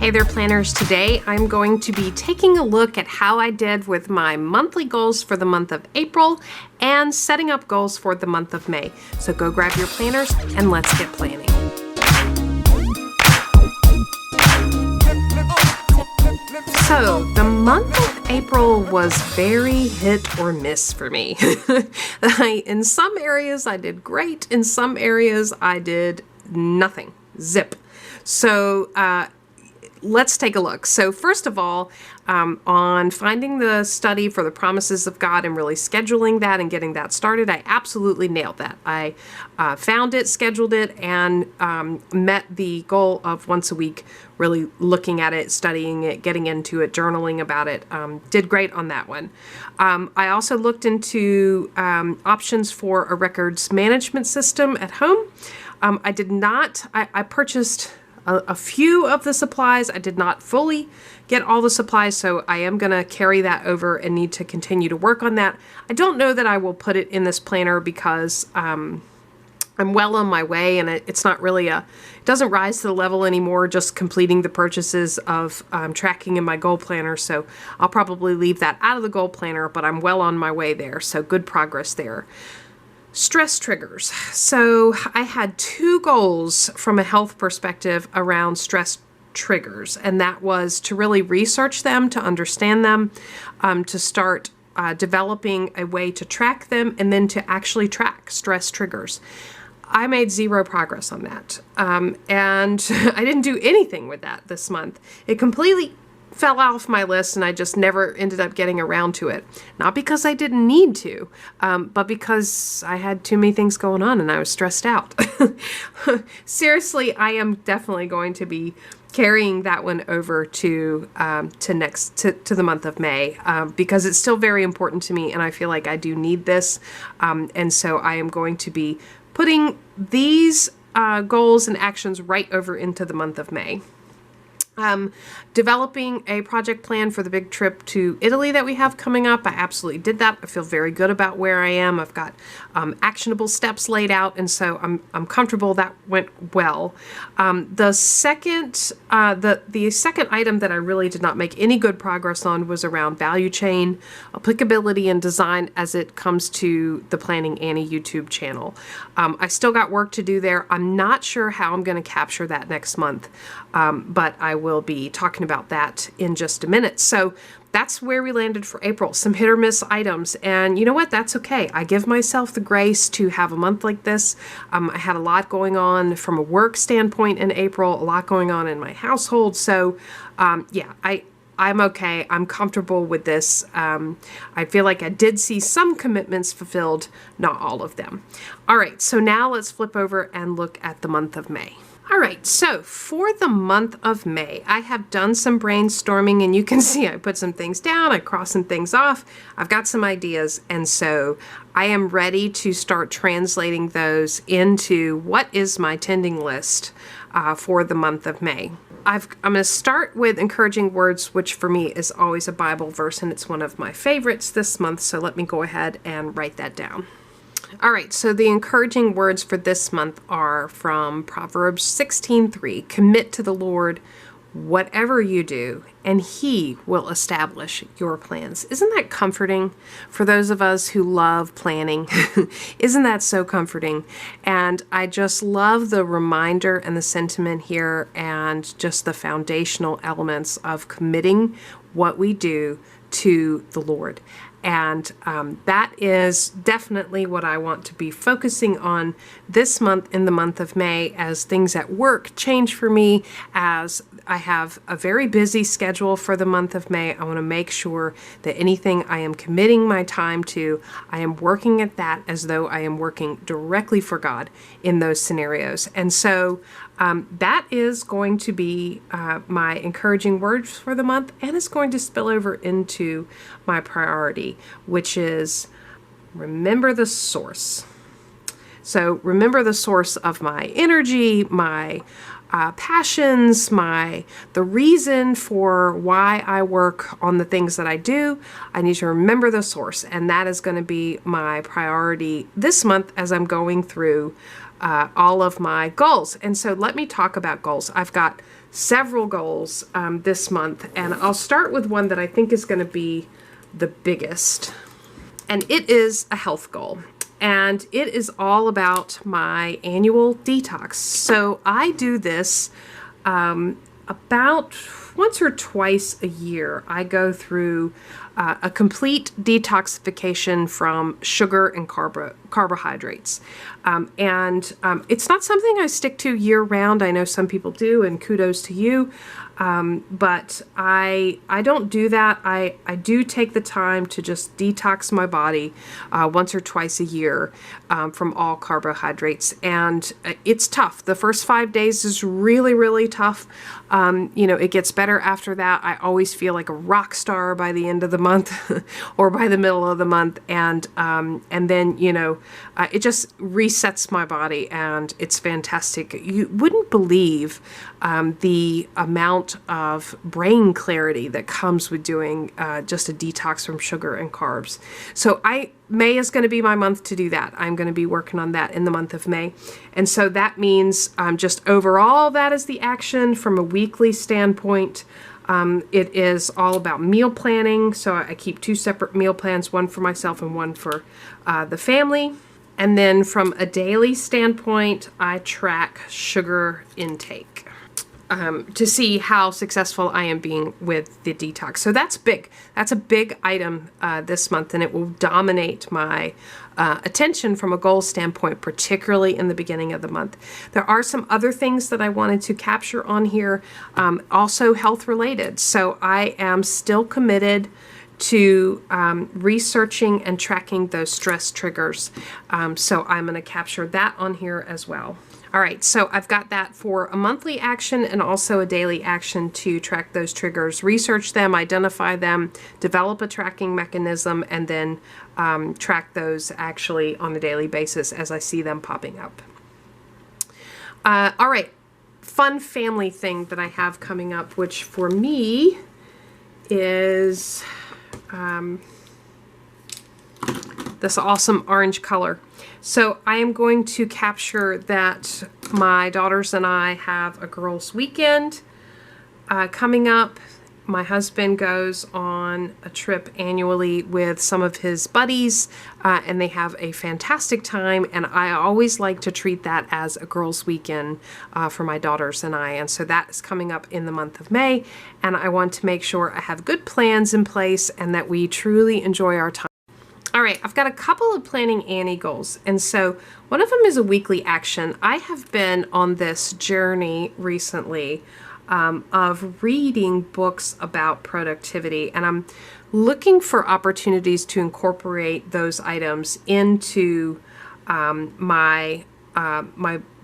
Hey there, planners. Today I'm going to be taking a look at how I did with my monthly goals for the month of April and setting up goals for the month of May. So go grab your planners and let's get planning. So the month of April was very hit or miss for me. In some areas I did great. In some areas I did nothing. Zip. So let's take a look. So first of all, on finding the study for the promises of God and really scheduling that and getting that started, I absolutely nailed that. I found it, scheduled it, and met the goal of once a week, really looking at it, studying it, getting into it, journaling about it. Did great on that one. I also looked into options for a records management system at home. I did not, I purchased a few of the supplies. I did not fully get all the supplies, so I am going to carry that over and need to continue to work on that. I don't know that I will put it in this planner because I'm well on my way, and it's not really it doesn't rise to the level anymore, just completing the purchases of tracking in my goal planner, so I'll probably leave that out of the goal planner, but I'm well on my way there, so good progress there. Stress triggers. So I had two goals from a health perspective around stress triggers, and that was to really research them, to understand them, to start developing a way to track them, and then to actually track stress triggers. I made zero progress on that, and I didn't do anything with that this month. It completely fell off my list, and I just never ended up getting around to it. Not because I didn't need to, but because I had too many things going on and I was stressed out. Seriously, I am definitely going to be carrying that one over to the month of May, because it's still very important to me, and I feel like I do need this, and so I am going to be putting these goals and actions right over into the month of May. Developing a project plan for the big trip to Italy that we have coming up. I absolutely did that. I feel very good about where I am. I've got actionable steps laid out, and so I'm comfortable that went well. The second item that I really did not make any good progress on was around value chain, applicability, and design as it comes to the Planning Annie YouTube channel. I still got work to do there. I'm not sure how I'm going to capture that next month, but I will be talking about that in just a minute. So that's where we landed for April. Some hit or miss items. And you know what? That's okay. I give myself the grace to have a month like this. I had a lot going on from a work standpoint in April, a lot going on in my household. So yeah, I'm okay. I'm comfortable with this. I feel like I did see some commitments fulfilled, not all of them. All right, so now let's flip over and look at the month of May. All right, so for the month of May, I have done some brainstorming, and you can see I put some things down, I crossed some things off, I've got some ideas, and so I am ready to start translating those into what is my tending list for the month of May. I'm going to start with encouraging words, which for me is always a Bible verse, and it's one of my favorites this month, so let me go ahead and write that down. All right, so the encouraging words for this month are from Proverbs 16:3. Commit to the Lord whatever you do, and He will establish your plans. Isn't that comforting for those of us who love planning? Isn't that so comforting? And I just love the reminder and the sentiment here, and just the foundational elements of committing what we do to the Lord. And that is definitely what I want to be focusing on this month, in the month of May, as things at work change for me, as I have a very busy schedule for the month of May. I want to make sure that anything I am committing my time to, I am working at that as though I am working directly for God in those scenarios. And so that is going to be my encouraging words for the month, and it's going to spill over into my priority, which is remember the source. So remember the source of my energy, my passions, the reason for why I work on the things that I do. I need to remember the source, and that is going to be my priority this month as I'm going through all of my goals. And so let me talk about goals. I've got several goals this month, and I'll start with one that I think is going to be the biggest. And it is a health goal. And it is all about my annual detox. So I do this about once or twice a year. I go through a complete detoxification from sugar and carbohydrates. It's not something I stick to year round. I know some people do, and kudos to you. But I don't do that. I do take the time to just detox my body once or twice a year from all carbohydrates. And it's tough. The first 5 days is really, really tough. It gets better after that. I always feel like a rock star by the end of the month or by the middle of the month. And then, it just resets my body, and it's fantastic. You wouldn't believe the amount of brain clarity that comes with doing just a detox from sugar and carbs. So May is going to be my month to do that. I'm going to be working on that in the month of May. And so that means just overall, that is the action from a weekly standpoint. It is all about meal planning. So I keep 2 separate meal plans, one for myself and one for the family. And then from a daily standpoint, I track sugar intake to see how successful I am being with the detox. So that's big. That's a big item this month, and it will dominate my attention from a goal standpoint, particularly in the beginning of the month. There are some other things that I wanted to capture on here, also health related. So I am still committed to researching and tracking those stress triggers. So I'm going to capture that on here as well. All right, so I've got that for a monthly action and also a daily action to track those triggers, research them, identify them, develop a tracking mechanism, and then track those actually on a daily basis as I see them popping up. All right, fun family thing that I have coming up, which for me is this awesome orange color. So I am going to capture that my daughters and I have a girls' weekend coming up. My husband goes on a trip annually with some of his buddies, and they have a fantastic time. And I always like to treat that as a girls' weekend for my daughters and I. And so that is coming up in the month of May. And I want to make sure I have good plans in place and that we truly enjoy our time. All right, I've got a couple of Planning Annie goals. And so one of them is a weekly action. I have been on this journey recently of reading books about productivity, and I'm looking for opportunities to incorporate those items into my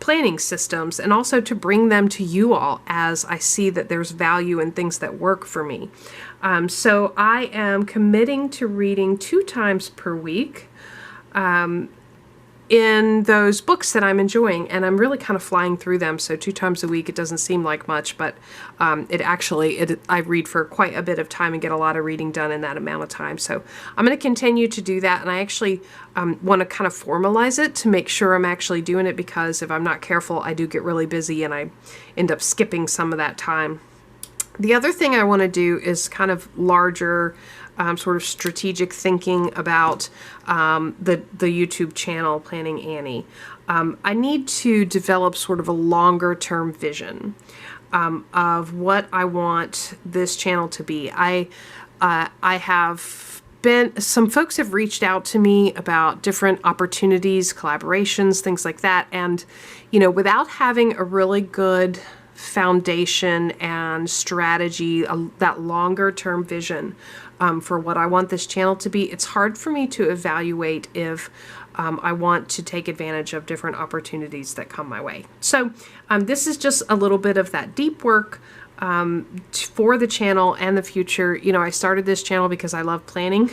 planning systems, and also to bring them to you all as I see that there's value in things that work for me. So I am committing to reading 2 times per week in those books that I'm enjoying, and I'm really kind of flying through them. So 2 times a week, it doesn't seem like much, but I read for quite a bit of time and get a lot of reading done in that amount of time. So I'm going to continue to do that, and I actually want to kind of formalize it to make sure I'm actually doing it, because if I'm not careful, I do get really busy and I end up skipping some of that time. The other thing I want to do is kind of larger sort of strategic thinking about the YouTube channel, Planning Annie. I need to develop sort of a longer term vision of what I want this channel to be. I have some folks have reached out to me about different opportunities, collaborations, things like that. And, without having a really good foundation and strategy, that longer term vision for what I want this channel to be, it's hard for me to evaluate if I want to take advantage of different opportunities that come my way. So this is just a little bit of that deep work for the channel and the future. I started this channel because I love planning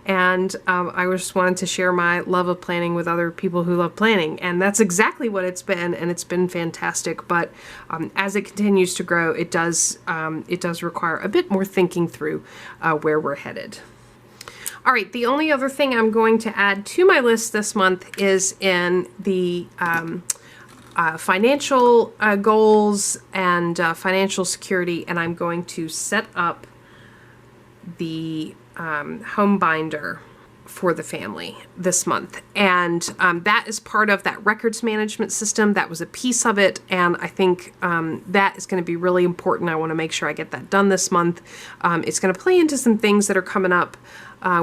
and I just wanted to share my love of planning with other people who love planning, and that's exactly what it's been, and it's been fantastic. But as it continues to grow, it does require a bit more thinking through where we're headed. All right, the only other thing I'm going to add to my list this month is in the financial goals and financial security, and I'm going to set up the home binder for the family this month. And that is part of that records management system. That was a piece of it. And I think that is going to be really important. I want to make sure I get that done this month. It's going to play into some things that are coming up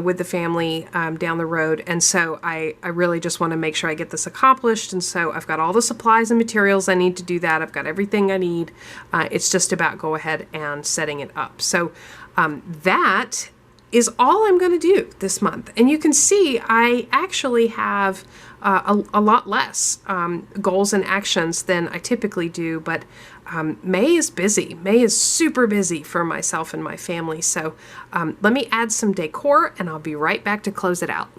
with the family down the road. And so I really just want to make sure I get this accomplished. And so I've got all the supplies and materials I need to do that. I've got everything I need. It's just about go ahead and setting it up. So that is all I'm going to do this month. And you can see I actually have a lot less goals and actions than I typically do, but May is busy. May is super busy for myself and my family. So let me add some decor and I'll be right back to close it out.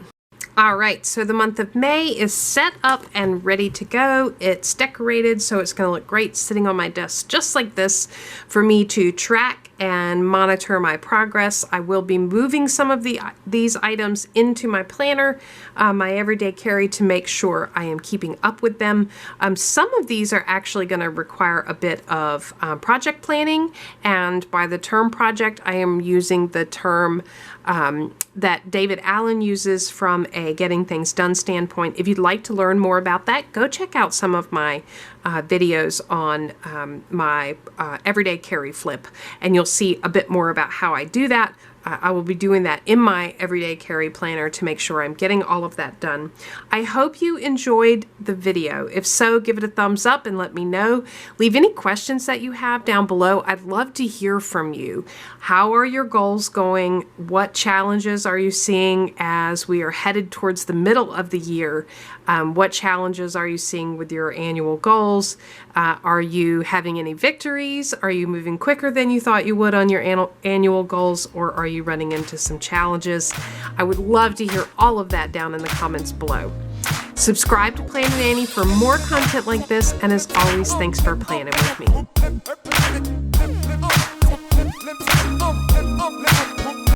All right, so the month of May is set up and ready to go. It's decorated, so it's going to look great sitting on my desk just like this for me to track and monitor my progress. I will be moving some of these items into my planner, my everyday carry, to make sure I am keeping up with them. Some of these are actually going to require a bit of project planning, and by the term project, I am using the term that David Allen uses from a getting things done standpoint. If you'd like to learn more about that, go check out some of my videos on my everyday carry flip, and you'll see a bit more about how I do that. I will be doing that in my everyday carry planner to make sure I'm getting all of that done. I hope you enjoyed the video. If so, give it a thumbs up and let me know. Leave any questions that you have down below. I'd love to hear from you. How are your goals going? What challenges are you seeing as we are headed towards the middle of the year? What challenges are you seeing with your annual goals? Are you having any victories? Are you moving quicker than you thought you would on your annual goals, or are you running into some challenges? I would love to hear all of that down in the comments below. Subscribe to Planning Annie for more content like this, and as always, thanks for planning with me.